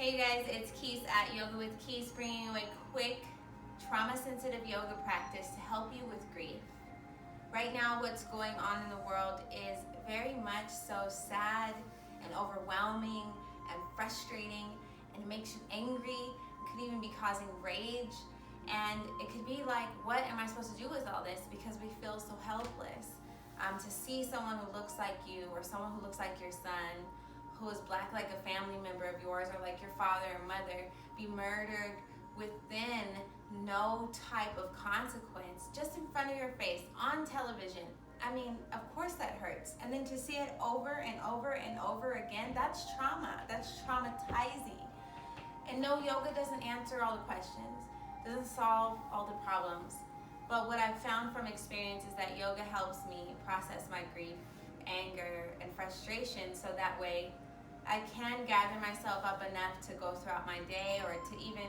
Hey guys, it's Keis at Yoga with Keis, bringing you a quick trauma-sensitive yoga practice to help you with grief. Right now, what's going on in the world is very much so sad and overwhelming and frustrating, and it makes you angry. It could even be causing rage, and it could be like, what am I supposed to do with all this? Because we feel so helpless. To see someone who looks like you, or someone who looks like your son, who is black like a family member of yours, or like your father or mother, be murdered within no type of consequence, just in front of your face, on television. I mean, of course that hurts. And then to see it over and over and over again, that's trauma. That's traumatizing. And no, yoga doesn't answer all the questions, doesn't solve all the problems. But what I've found from experience is that yoga helps me process my grief, anger, and frustration, so that way I can gather myself up enough to go throughout my day, or to even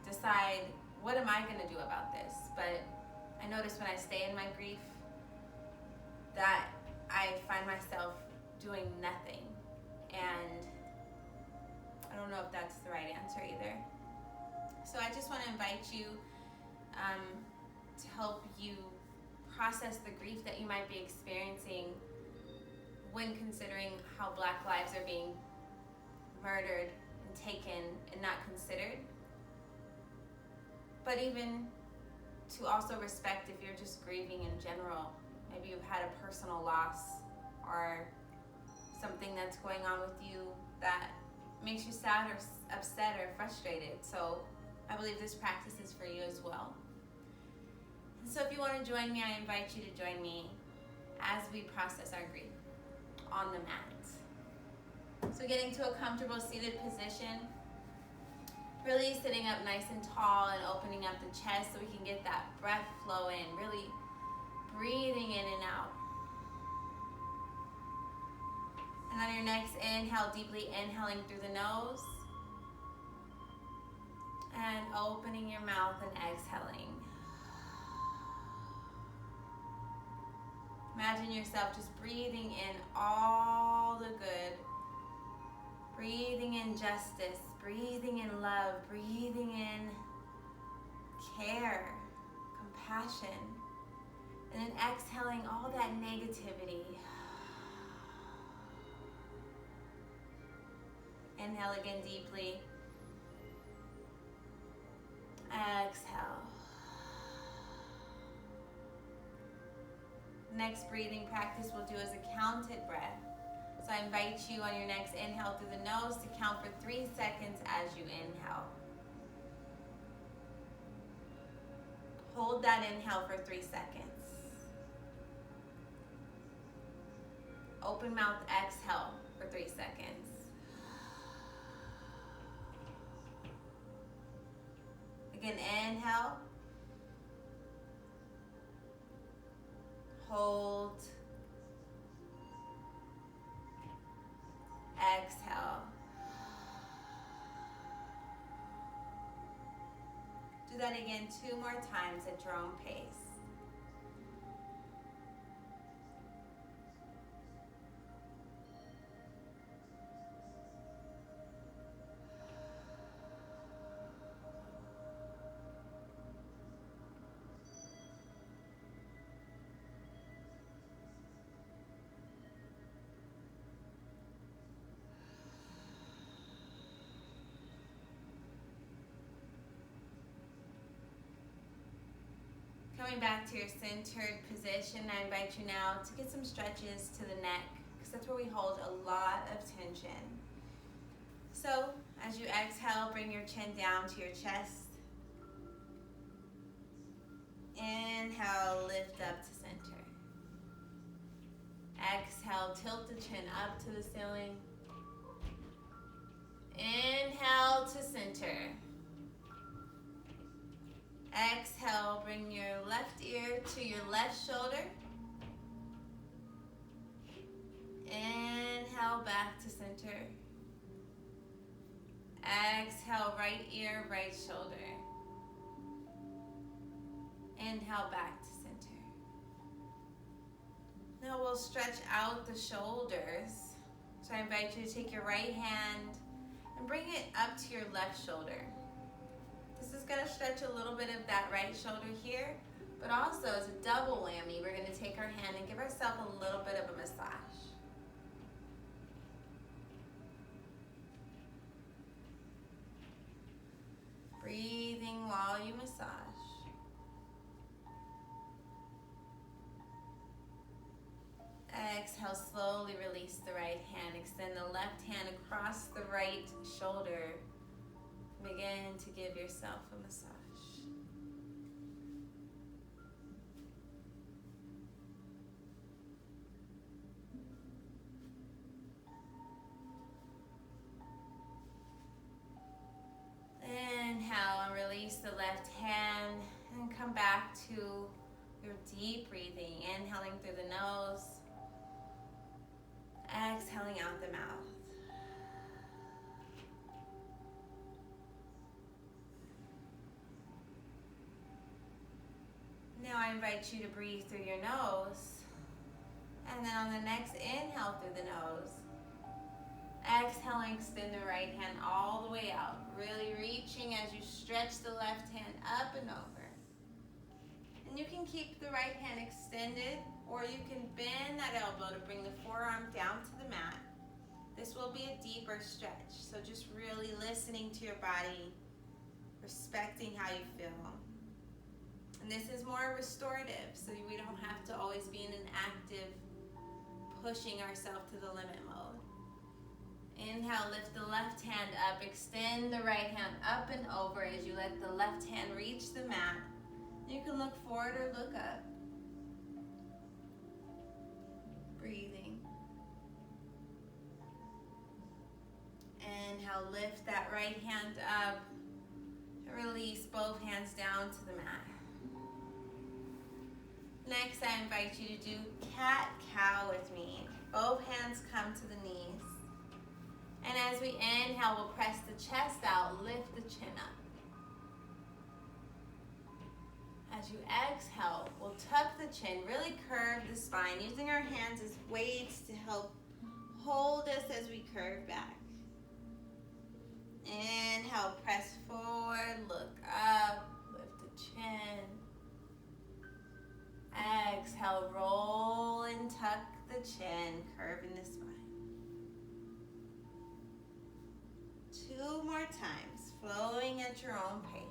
decide, what am I going to do about this? But I notice when I stay in my grief that I find myself doing nothing. And I don't know if that's the right answer either. So I just want to invite you to help you process the grief that you might be experiencing when considering how Black lives are being murdered and taken and not considered. But even to also respect if you're just grieving in general. Maybe you've had a personal loss, or something that's going on with you that makes you sad or upset or frustrated. So I believe this practice is for you as well. And so if you want to join me, I invite you to join me as we process our grief on the mat. So getting to a comfortable seated position, really sitting up nice and tall and opening up the chest so we can get that breath flow in, really breathing in and out. And on your next inhale, deeply inhaling through the nose and opening your mouth and exhaling. Imagine yourself just breathing in all the good, breathing in justice, breathing in love, breathing in care, compassion, and then exhaling all that negativity. Inhale again deeply. Exhale. Next breathing practice we'll do is a counted breath. So I invite you on your next inhale through the nose to count for 3 seconds as you inhale. Hold that inhale for 3 seconds. Open mouth exhale for 3 seconds. Again, inhale. Hold. Exhale. Do that again 2 more times at your own pace. Coming back to your centered position, I invite you now to get some stretches to the neck, because that's where we hold a lot of tension. So as you exhale, bring your chin down to your chest. Inhale, lift up to center. Exhale, tilt the chin up to the ceiling. Inhale to center. Exhale, bring your left ear to your left shoulder. Inhale, back to center. Exhale, right ear, right shoulder. Inhale, back to center. Now we'll stretch out the shoulders. So I invite you to take your right hand and bring it up to your left shoulder. This is going to stretch a little bit of that right shoulder here, but also as a double whammy, we're going to take our hand and give ourselves a little bit of a massage. Breathing while you massage. Exhale, slowly release the right hand. Extend the left hand across the right shoulder. Begin to give yourself a massage. Inhale and release the left hand and come back to your deep breathing. Inhaling through the nose. Exhaling out the mouth. Now I invite you to breathe through your nose. And then on the next inhale through the nose. Exhaling, extend the right hand all the way out. Really reaching as you stretch the left hand up and over. And you can keep the right hand extended, or you can bend that elbow to bring the forearm down to the mat. This will be a deeper stretch, so just really listening to your body, respecting how you feel. And this is more restorative, so we don't have to always be in an active, pushing ourselves to the limit mode. Inhale, lift the left hand up, extend the right hand up and over as you let the left hand reach the mat. You can look forward or look up. Breathing. Inhale, lift that right hand up. Release both hands down to the mat. Next, I invite you to do cat-cow with me. Both hands come to the knees. And as we inhale, we'll press the chest out, lift the chin up. As you exhale, we'll tuck the chin, really curve the spine, using our hands as weights to help hold us as we curve back. Inhale, press forward, look up, lift the chin. Exhale, roll and tuck the chin, curving the spine. 2 more times, flowing at your own pace.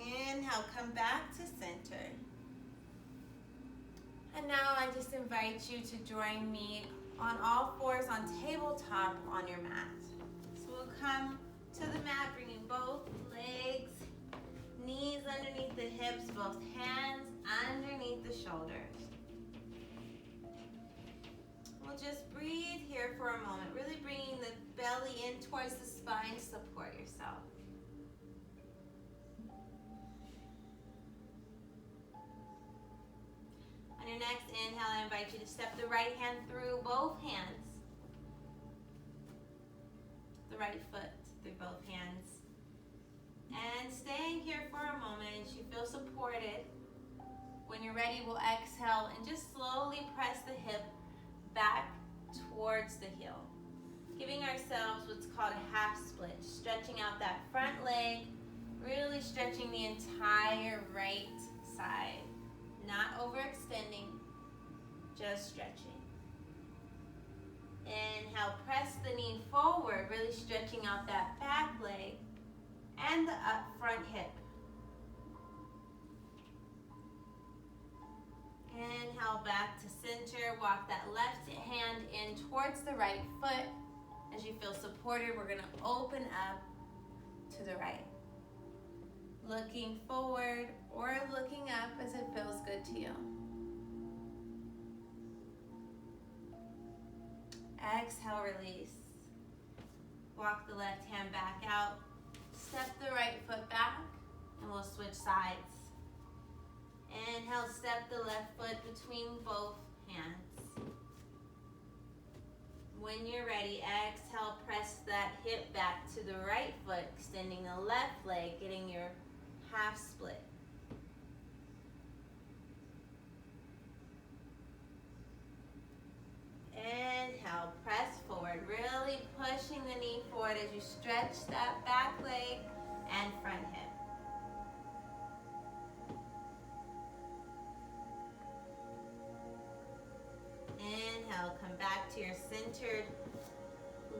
Inhale, come back to center. And now I just invite you to join me on all fours on tabletop on your mat. So we'll come to the mat, bringing both legs, knees underneath the hips, both hands underneath the shoulders. We'll just breathe here for a moment, really bringing the belly in towards the spine to support yourself. On your next inhale, I invite you to step the right hand through both hands. The right foot through both hands. And staying here for a moment as you feel supported. When you're ready, we'll exhale and just slowly press the hip back towards the heel. Giving ourselves what's called a half split, stretching out that front leg, really stretching the entire right side. Not overextending, just stretching. Inhale, press the knee forward, really stretching out that back leg and the up front hip. Inhale, back to center. Walk that left hand in towards the right foot. As you feel supported, we're going to open up to the right. Looking forward or looking up as it feels good to you. Exhale, release. Walk the left hand back out. Step the right foot back and we'll switch sides. Inhale, step the left foot between both hands. When you're ready, exhale, press that hip back to the right foot, extending the left leg, getting your half split. Inhale, press forward, really pushing the knee forward as you stretch that back leg and front hip. Inhale, come back to your centered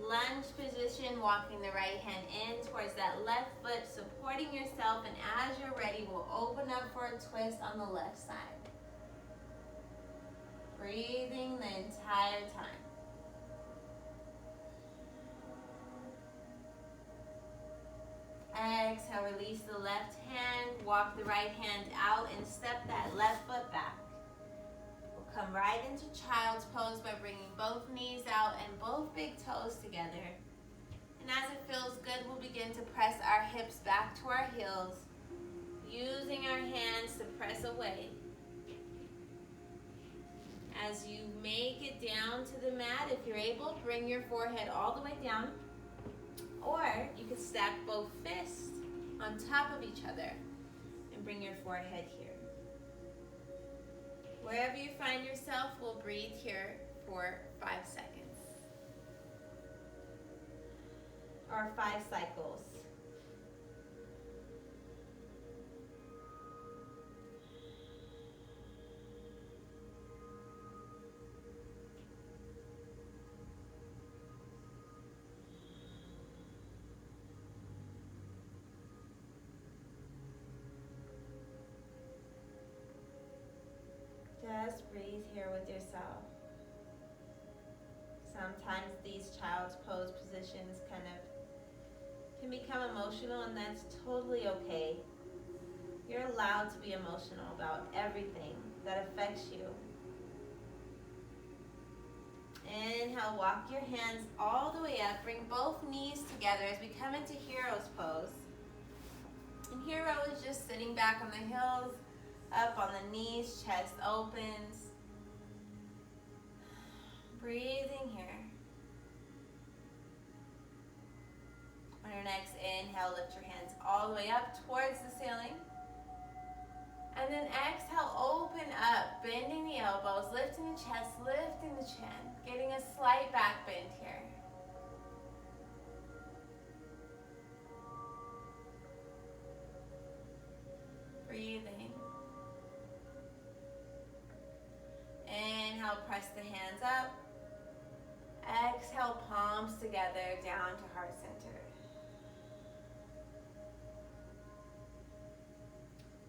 lunge position, walking the right hand in towards that left foot, supporting yourself, and as you're ready, we'll open up for a twist on the left side. Breathing the entire time. Exhale, release the left hand, walk the right hand out, and step that left foot back. We'll come right into child's pose by bringing both knees out and both big toes together. And as it feels good, we'll begin to press our hips back to our heels, using our hands to press away. As you make it down to the mat, if you're able, bring your forehead all the way down. Or you can stack both fists on top of each other and bring your forehead here. Wherever you find yourself, we'll breathe here for 5 seconds. Or 5 cycles. Just breathe here with yourself. Sometimes these child's pose positions can become emotional, and that's totally okay. You're allowed to be emotional about everything that affects you. Inhale, walk your hands all the way up. Bring both knees together as we come into hero's pose. And hero is just sitting back on the heels, up on the knees, chest opens. Breathing here. On your next inhale, lift your hands all the way up towards the ceiling. And then exhale, open up, bending the elbows, lifting the chest, lifting the chin, getting a slight back bend here. Breathing. Inhale, press the hands up. Exhale, palms together, down to heart center.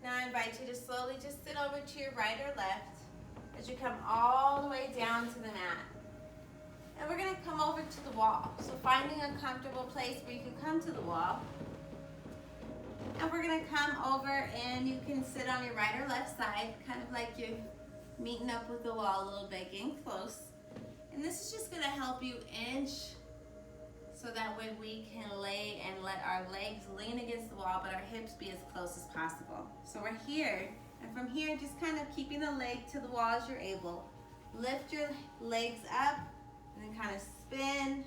Now I invite you to slowly just sit over to your right or left as you come all the way down to the mat. And we're going to come over to the wall. So finding a comfortable place where you can come to the wall. And we're going to come over and you can sit on your right or left side, kind of like you're meeting up with the wall a little bit, getting close. And this is just going to help you inch so that way we can lay and let our legs lean against the wall, but our hips be as close as possible. So we're here, and from here, just kind of keeping the leg to the wall as you're able. Lift your legs up, and then kind of spin,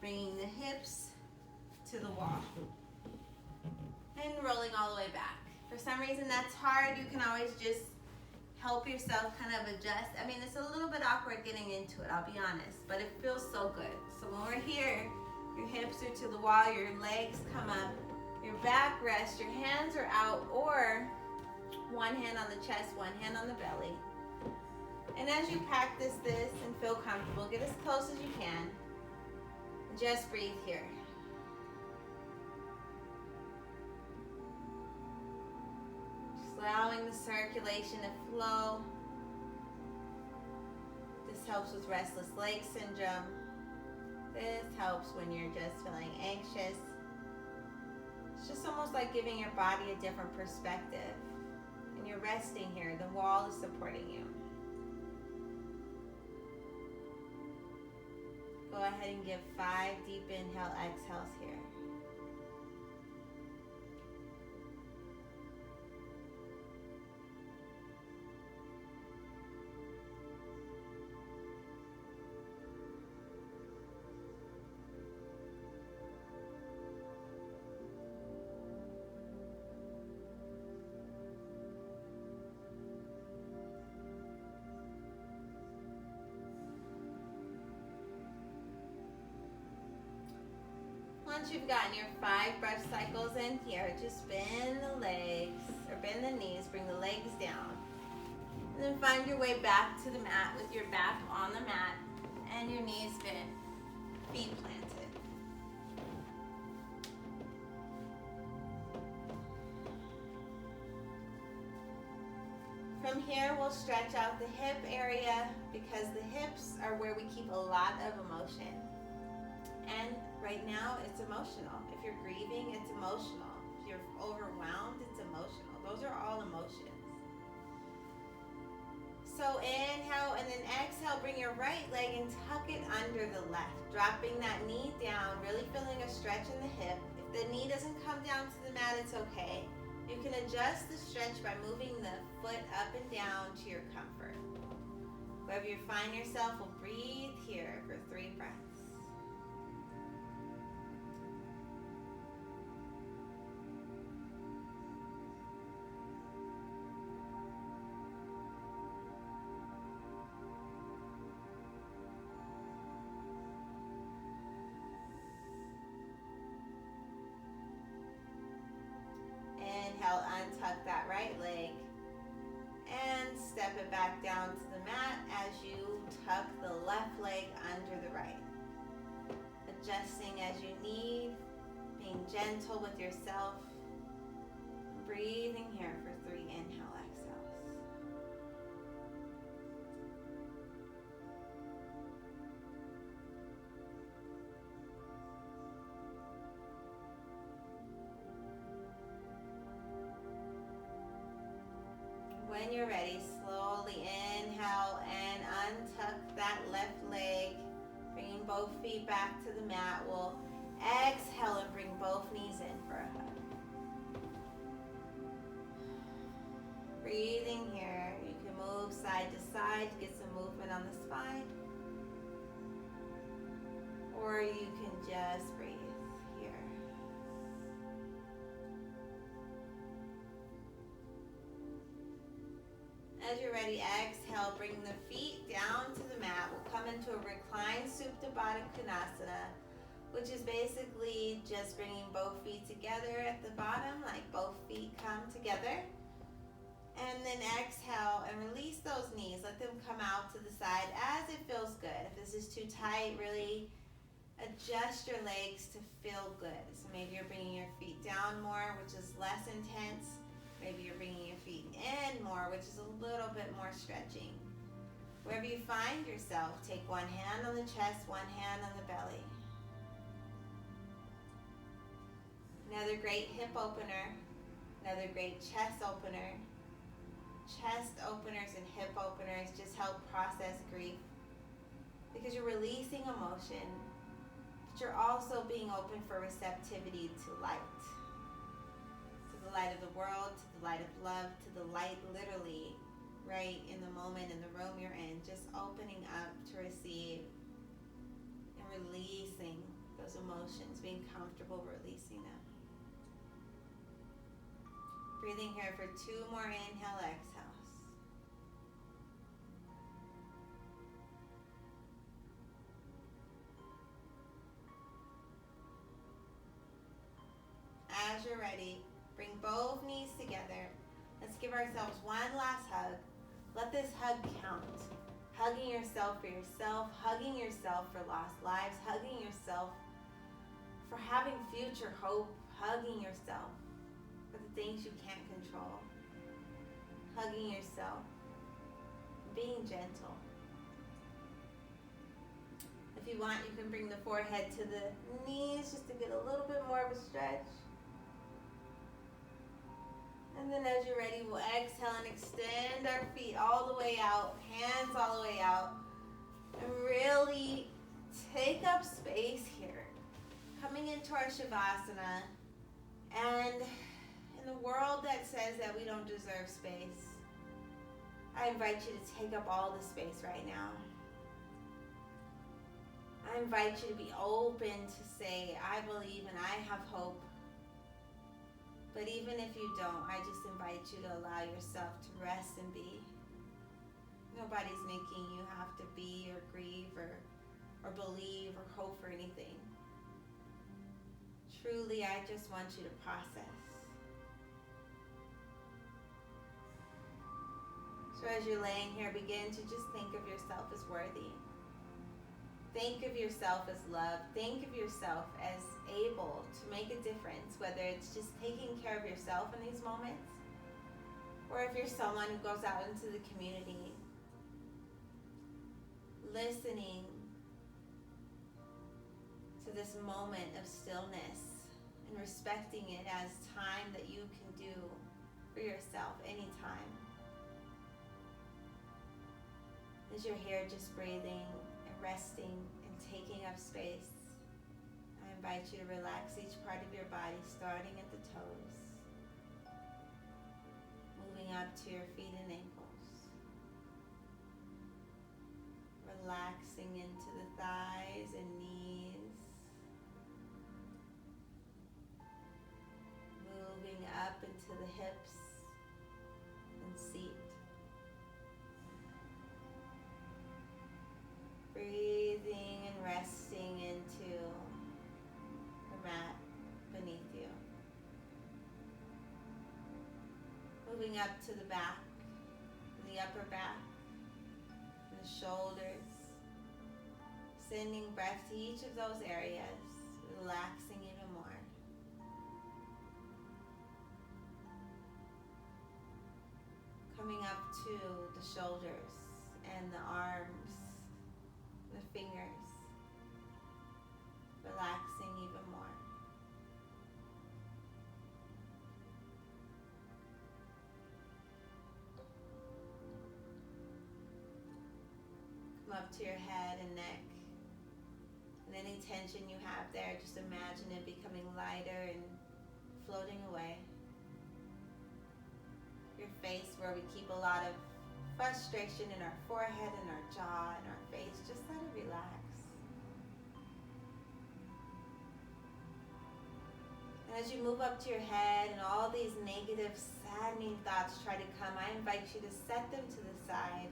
bringing the hips to the wall. And rolling all the way back. For some reason that's hard, you can always just help yourself kind of adjust. I mean, it's a little bit awkward getting into it, I'll be honest, but it feels so good. So when we're here, your hips are to the wall, your legs come up, your back rests, your hands are out, or one hand on the chest, one hand on the belly. And as you practice this and feel comfortable, get as close as you can. Just breathe here. Allowing the circulation to flow. This helps with restless leg syndrome. This helps when you're just feeling anxious. It's just almost like giving your body a different perspective. And you're resting here. The wall is supporting you. Go ahead and give 5 deep inhale, exhales here. once you've gotten your 5 breath cycles in here, just bend the legs, or bend the knees, bring the legs down. And then find your way back to the mat with your back on the mat and your knees bent, feet planted. From here, we'll stretch out the hip area because the hips are where we keep a lot of emotion. And right now, it's emotional. If you're grieving, it's emotional. If you're overwhelmed, it's emotional. Those are all emotions. So inhale and then exhale, bring your right leg and tuck it under the left. Dropping that knee down, really feeling a stretch in the hip. If the knee doesn't come down to the mat, it's okay. You can adjust the stretch by moving the foot up and down to your comfort. Wherever you find yourself, we'll breathe here for 3 breaths. Inhale, untuck that right leg and step it back down to the mat as you tuck the left leg under the right. Adjusting as you need, being gentle with yourself. Breathing here for 3 inhale, exhales. When you're ready, slowly inhale and untuck that left leg, bringing both feet back to the mat. We'll exhale and bring both knees in for a hug. Breathing here, you can move side to side to get some movement on the spine, or you can just breathe here. As you're ready, exhale, bring the feet down to the mat. We'll come into a reclined Supta Baddha Konasana, which is basically just bringing both feet together at the bottom, like both feet come together. And then exhale and release those knees. Let them come out to the side as it feels good. If this is too tight, really adjust your legs to feel good. So maybe you're bringing your feet down more, which is less intense. Maybe you're bringing your feet in more, which is a little bit more stretching. Wherever you find yourself, take one hand on the chest, one hand on the belly. Another great hip opener, another great chest opener. Chest openers and hip openers just help process grief because you're releasing emotion, but you're also being open for receptivity to light. The light of the world, to the light of love, to the light literally right in the moment, in the room you're in, just opening up to receive and releasing those emotions, being comfortable releasing them. Breathing here for 2 more inhale, exhales. As you're ready, bring both knees together. Let's give ourselves one last hug. Let this hug count. Hugging yourself for yourself, hugging yourself for lost lives, hugging yourself for having future hope, hugging yourself for the things you can't control. Hugging yourself, being gentle. If you want, you can bring the forehead to the knees just to get a little bit more of a stretch. And then as you're ready, we'll exhale and extend our feet all the way out, hands all the way out. And really take up space here. Coming into our Shavasana. And in the world that says that we don't deserve space, I invite you to take up all the space right now. I invite you to be open to say, I believe and I have hope. But even if you don't, I just invite you to allow yourself to rest and be. Nobody's making you have to be or grieve or believe or hope for anything. truly, I just want you to process. So as you're laying here, begin to just think of yourself as worthy. Think of yourself as loved. Think of yourself as able to make a difference, whether it's just taking care of yourself in these moments, or if you're someone who goes out into the community, listening to this moment of stillness and respecting it as time that you can do for yourself anytime. As you're here just breathing and resting and taking up space, I invite you to relax each part of your body, starting at the toes, moving up to your feet and ankles, relaxing into the thighs and knees, moving up into the hips and seat. Breathing and resting into the mat beneath you. Moving up to the back, the upper back, the shoulders. Sending breath to each of those areas, relaxing even more. Coming up to the shoulders and the arms, the fingers, relaxing even more. Come up to your head and neck, and any tension you have there, just imagine it becoming lighter and floating away. Your face, where we keep a lot of frustration in our forehead and our jaw and our face, just let it relax. And as you move up to your head and all these negative, saddening thoughts try to come, I invite you to set them to the side.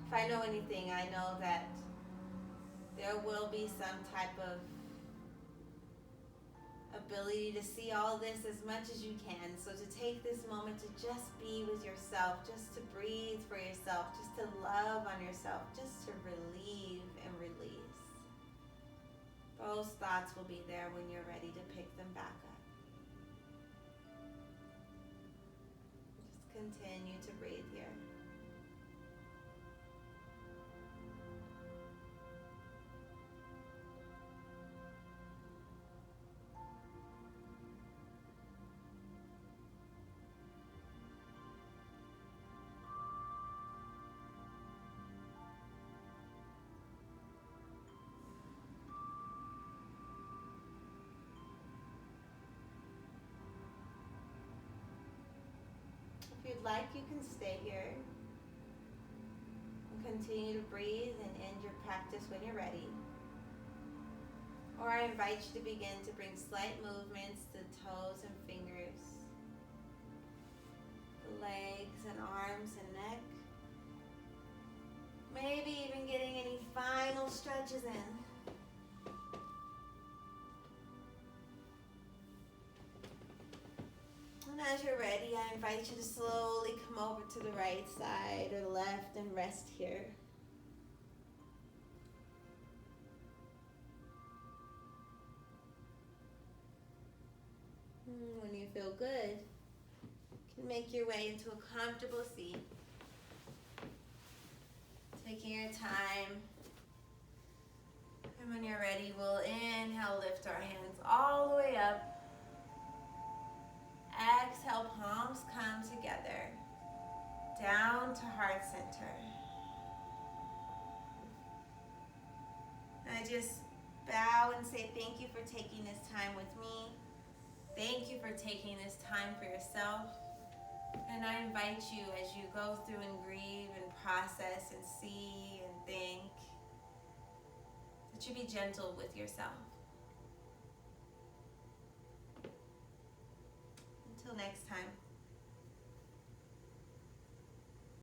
If I know anything, I know that there will be some type of ability to see all this as much as you can. So to take this moment to just be with yourself, just to breathe for yourself, just to love on yourself, just to relieve and release. Those thoughts will be there when you're ready to pick them back up. Just continue to breathe here. If you'd like, you can stay here and continue to breathe and end your practice when you're ready. Or I invite you to begin to bring slight movements to the toes and fingers, the legs and arms and neck. Maybe even getting any final stretches in. And as you're ready, I invite you to slowly come over to the right side or the left and rest here. When you feel good, you can make your way into a comfortable seat. Taking your time. And when you're ready, we'll inhale, lift our hands all the way up. Exhale, palms come together, down to heart center. And I just bow and say thank you for taking this time with me. Thank you for taking this time for yourself. And I invite you, as you go through and grieve and process and see and think, that you be gentle with yourself. Until next time.